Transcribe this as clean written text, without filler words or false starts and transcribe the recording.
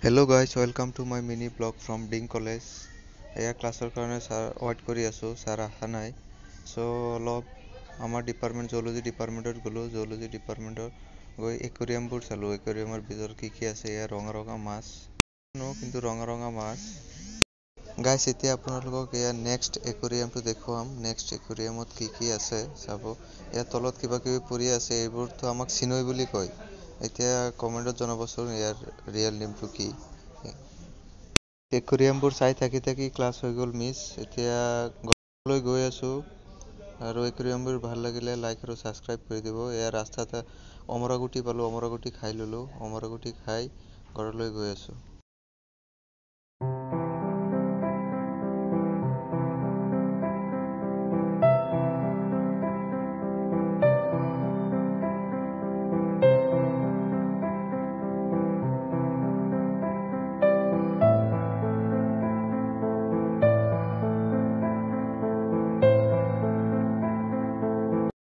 Hello guys, welcome to my mini blog from Ding College. এয়া ক্লাছৰ কাৰণে weight কৰি আছোঁ, ছাৰ অহা নাই। চ' অলপ আমাৰ জুলজি ডিপাৰ্টমেণ্টত গ'লোঁ। জুলজি ডিপাৰ্টমেণ্টত গৈ একুৰিয়ামবোৰ চালোঁ। একুৰিয়ামৰ ভিতৰত কি আছে, এয়া ৰঙা মাছ কিন্তু ৰঙা মাছ। গাইছ, এতিয়া আপোনালোকক এয়া নেক্সট একুৰিয়ামটো দেখুৱাম। নেক্সট একুৰিয়ামত কি আছে চাব। ইয়াৰ তলত কিবা কিবি পৰি আছে, এইবোৰতো আমাক চিনৈ বুলি কয়। এতিয়া কমেণ্টত জনাবচোন ইয়াৰ ৰিয়েল নেমটো কি। একুৰিয়ামবোৰ চাই থাকি ক্লাছ হৈ গ'ল মিছ। এতিয়া ঘৰলৈ গৈ আছোঁ আৰু একুৰিয়ামবোৰ ভাল লাগিলে লাইক আৰু ছাবস্ক্ৰাইব কৰি দিব। এয়া ৰাস্তাতে অমৰাগুটি পালোঁ, অমৰাগুটি খাই ল'লোঁ। অমৰাগুটি খাই ঘৰলৈ গৈ আছোঁ।